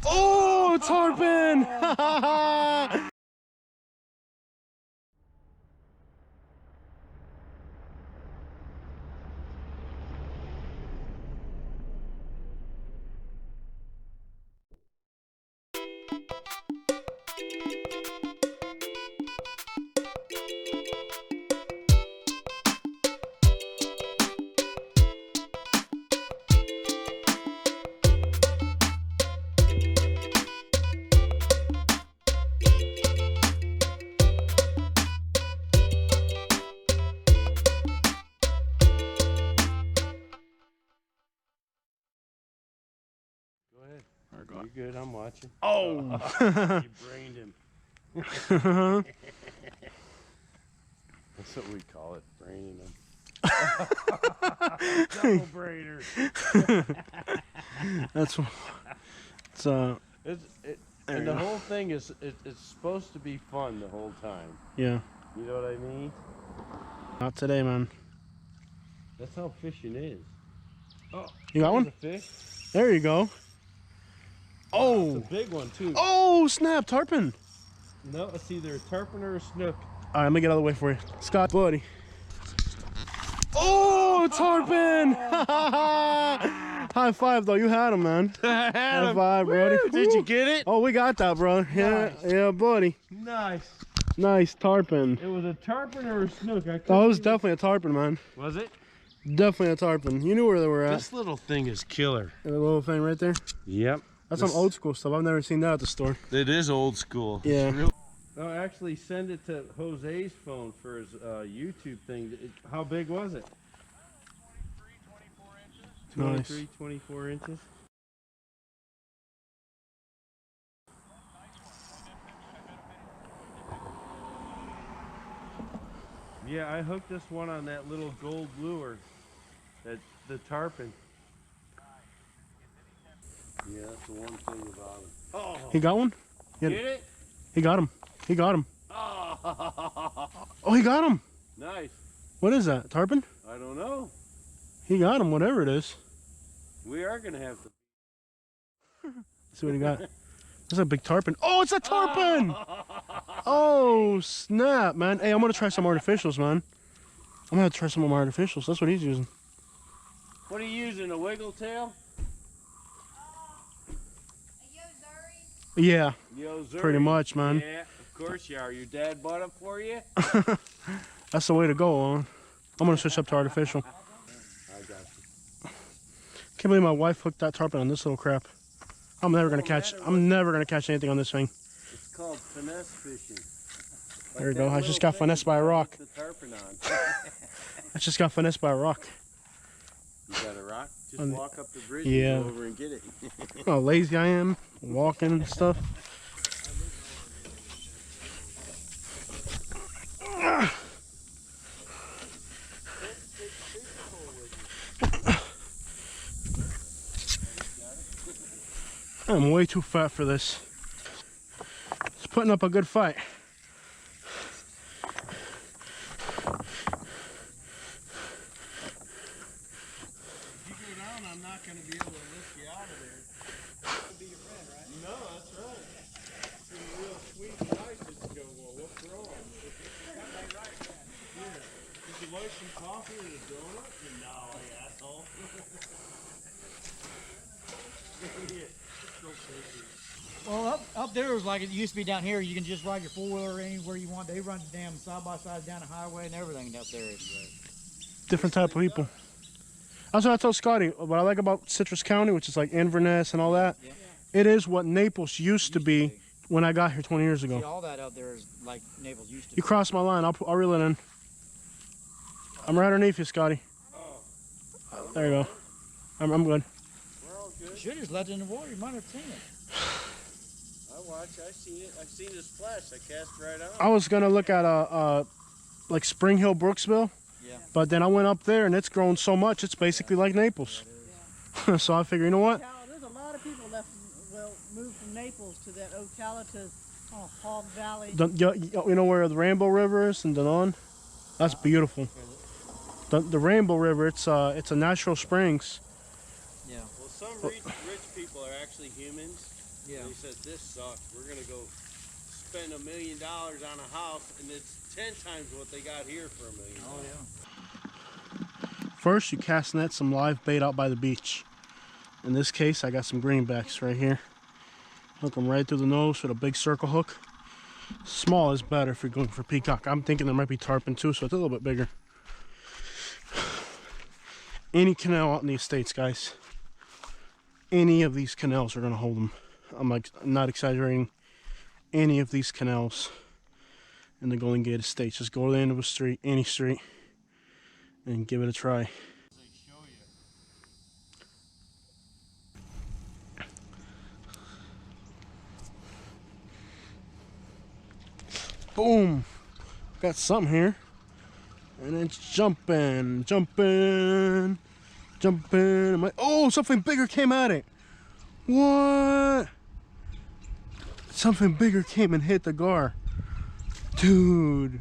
Oh, tarpon! Go ahead. You're good, I'm watching. Oh! You brained him. That's what we call it, braining him. Double brainer. That's what. And the whole thing is, it's supposed to be fun the whole time. Yeah. You know what I mean? Not today, man. That's how fishing is. Oh, you got one? A fish. There you go. Oh, it's a big one too. Oh, snap, tarpon. No, it's either a tarpon or a snook. All right, let me get out of the way for you. Scott, buddy. Oh, tarpon! High five, though. You had him, man. High five, brody. Did you get it? Oh, we got that, bro. Yeah, Nice. yeah, buddy. Nice. Nice tarpon. It was a tarpon or a snook? Oh, it was definitely a tarpon, man. Was it? Definitely a tarpon. You knew where they were at. This little thing is killer. The little thing right there? Yep. That's some old school stuff. I've never seen that at the store. It is old school. Yeah. Oh, actually send it to Jose's phone for his YouTube thing. How big was it? 23, 24 inches. Nice. 23, 24 inches. Yeah, I hooked this one on that little gold lure, the tarpon. Yeah, that's the one thing about him. Oh, He got one? get it? He got him. He got him. Oh, he got him. Nice. What is that? Tarpon? I don't know. He got him, whatever it is. We are gonna have to. Let's see what he got. That's a big tarpon. Oh, it's a tarpon! Oh, snap, man. Hey, I'm gonna try some artificials, man. I'm gonna try some of my artificials. That's what he's using. What are you using? A wiggle tail? Yeah, Yo, Zuri. pretty much, man. Yeah, of course you are. Your dad bought them for you? That's the way to go, man. I'm gonna switch up to artificial. I got you. Can't believe my wife hooked that tarpon on this little crap. I'm never gonna catch anything on this thing. It's called finesse fishing. There you go. I just got finessed by a rock. The tarpon on. I just got finessed by a rock. You got a rock? Just walk up the bridge yeah. and go over and get it. How lazy I am, walking and stuff. I'm way too fat for this. It's putting up a good fight. I'm not going to be able to lift you out of there. That'll be your friend, right? No, that's right. It's real sweet and nice just to go, well, what's wrong? Here, would you like some coffee and a donut? No, you asshole. Well, up there is like it used to be down here. You can just ride your four-wheeler anywhere you want. They run damn side-by-side down the highway and everything up there. Different type of people. That's what I told Scotty. What I like about Citrus County, which is like Inverness and all that, it is what Naples used to be when I got here 20 years ago. See, all that out there is like Naples used to be. You cross my line, I'll reel it in. I'm right underneath you, Scotty. There you go. I'm good. We're all good. You should have just left it in the water. You might have seen it. I seen it. I seen his flash. I cast right on. I was gonna look at like Spring Hill, Brooksville, but then I went up there and it's grown so much it's basically like Naples. So I figure, you know what? There's a lot of people moved from Naples to that Ocala to Hog Valley. You know where the Rainbow River is in Denon? That's beautiful. The Rainbow River, it's a natural springs. Yeah. Well, some rich people are actually humans. Yeah. They said, this sucks. We're gonna go spend $1 million on a house, and it's 10 times what they got here for $1 million. Oh yeah. First, you cast net some live bait out by the beach. In this case, I got some greenbacks right here. Hook them right through the nose with a big circle hook. Small is better if you're going for peacock. I'm thinking there might be tarpon too, so it's a little bit bigger. Any canal out in the States, guys. Any of these canals are gonna hold them. I'm not exaggerating. Any of these canals in the Golden Gate Estates. Just go to the end of a street, any street, and give it a try. Boom! Got something here. And it's jumping, jumping, jumping. Oh, something bigger came at it. What? Something bigger came and hit the gar. Dude.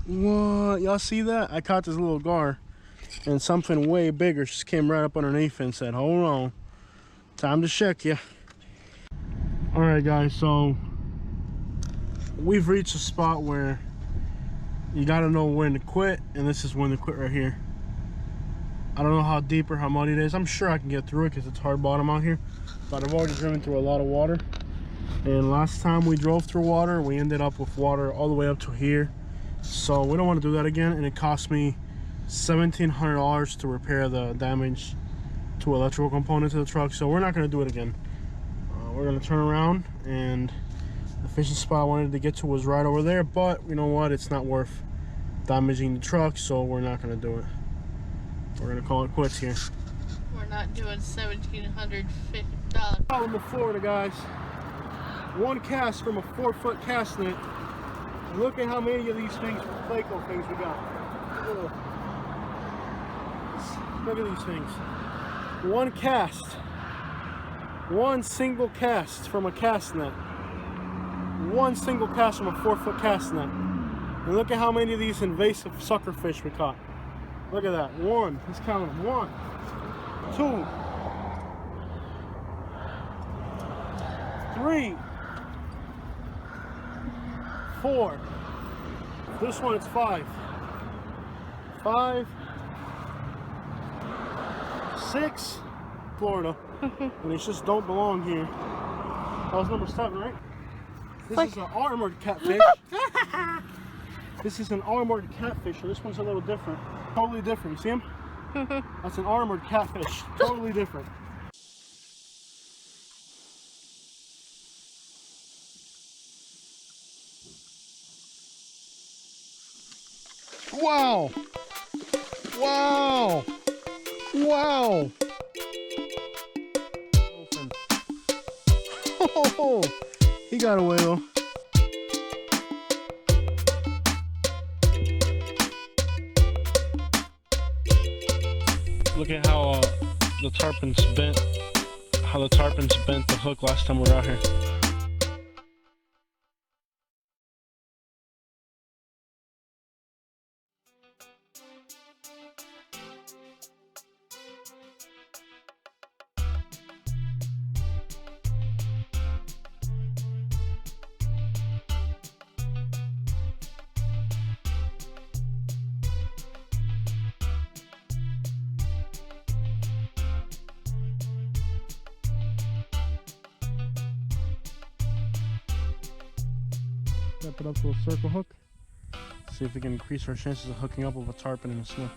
What? Y'all see that? I caught this little gar. And something way bigger just came right up underneath and said, hold on. Time to check ya. Alright guys, so we've reached a spot where you gotta know when to quit, and this is when to quit right here. I don't know how deep or how muddy it is. I'm sure I can get through it because it's hard bottom out here, but I've already driven through a lot of water. And last time we drove through water, we ended up with water all the way up to here. So we don't want to do that again, and it cost me $1,700 to repair the damage to electrical components of the truck. So we're not going to do it again. We're going to turn around, and the fishing spot I wanted to get to was right over there, but you know what, it's not worth damaging the truck, so we're not going to do it. We're going to call it quits here. We're not doing $1,750. Problem with Florida, guys. One cast from a 4-foot cast net, and look at how many of these things, Playco things we got. Look at these things. One cast, one single cast from a cast net. One single cast from a 4-foot cast net. And look at how many of these invasive suckerfish we caught. Look at that. One. Let's count them. 1, 2, 3, 4. This one it's 5. 5, 6. Florida. And it just don't belong here. That was number 7, right? This is an armored catfish. This is an armored catfish, so this one's a little different. Totally different. You see him? That's an armored catfish. Totally different. Wow! Wow! Wow! Oh, he got away though. Look at how the tarpons bent. How the tarpons bent the hook last time we were out here. Step it up to a circle hook. See if we can increase our chances of hooking up with a tarpon and a snook.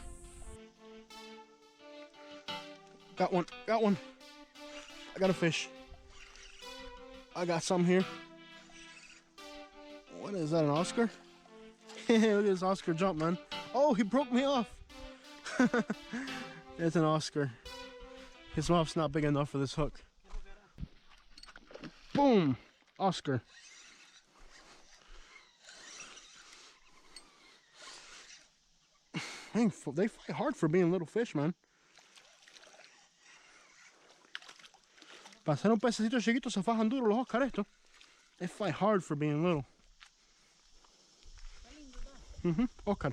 Got one, got one. I got a fish. I got some here. What is that, an Oscar? Look at this Oscar jump, man. Oh, he broke me off. It's an Oscar. His mouth's not big enough for this hook. Boom! Oscar. They fight hard for being little fish, man. Para ser un pececito chiquito se fajan duro los Oscar estos. They fight hard for being little. Oscar.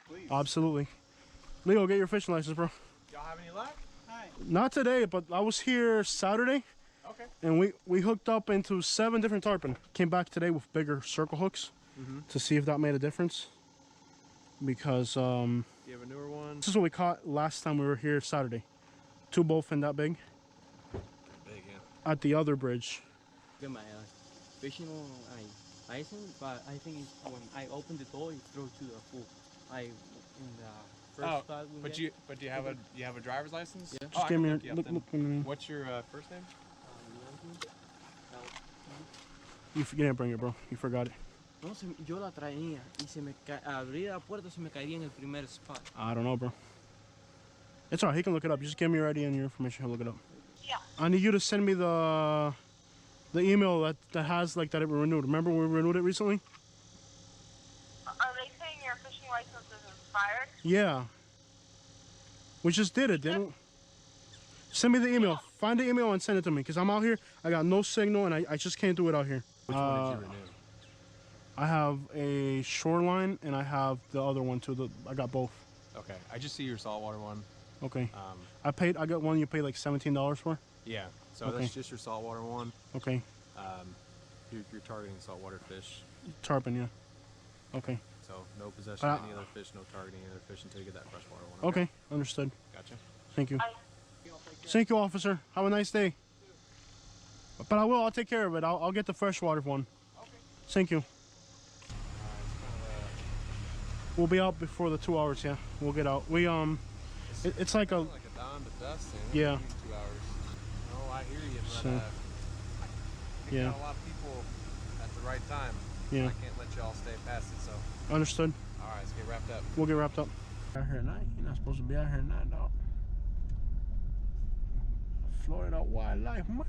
Please. Absolutely. Leo, get your fishing license, bro. Y'all have any luck? Not today, but I was here Saturday. Okay. And we hooked up into 7 different tarpon. Came back today with bigger circle hooks to see if that made a difference. Because Do you have a newer one? this is what we caught last time we were here Saturday. 2 bowfin that big Big, yeah. at the other bridge. Get my fishing license, but I think it's when I open the door, it throws to the pool. In the first spot we but met, do you have a driver's license? Yeah. Oh, I Just can give me look you up look, then. look, What's your first name? you didn't bring it, bro. You forgot it. No, yo la traía y se me abría la puerta, se me caía en el primer spot. I don't know, bro. It's alright, he can look it up. You just give me your ID and your information, he'll look it up. Yeah. I need you to send me the email that has like that it renewed. Remember when we renewed it recently? Are they saying your fishing license is expired? Yeah. We just did it, didn't we? Send me the email. Find the email and send it to me, because I'm out here. I got no signal and I just can't do it out here. Which one did you renew? I have a shoreline and I have the other one too. I got both. Okay, I just see your saltwater one. Okay. Um, I got one you paid like $17 for. yeah, so Okay. that's just your saltwater one. Okay. You're targeting saltwater fish, Tarpon, yeah. Okay. so no possession of any other fish, no targeting any other fish until you get that freshwater one. Okay. Understood. Gotcha. Thank you. I- Thank you, officer. Have a nice day. But I'll take care of it. I'll get the freshwater one. Okay. Thank you. We'll be out before the 2 hours, yeah. We'll get out. It's like a, like a dawn to dusk thing. Yeah. We need 2 hours. Oh, I hear you, but So, I yeah. got a lot of people at the right time. Yeah. I can't let y'all stay past it, so. Understood. All right, let's get wrapped up. We'll get wrapped up. Out here at night? You're not supposed to be out here at night, dog. Florida wildlife, man.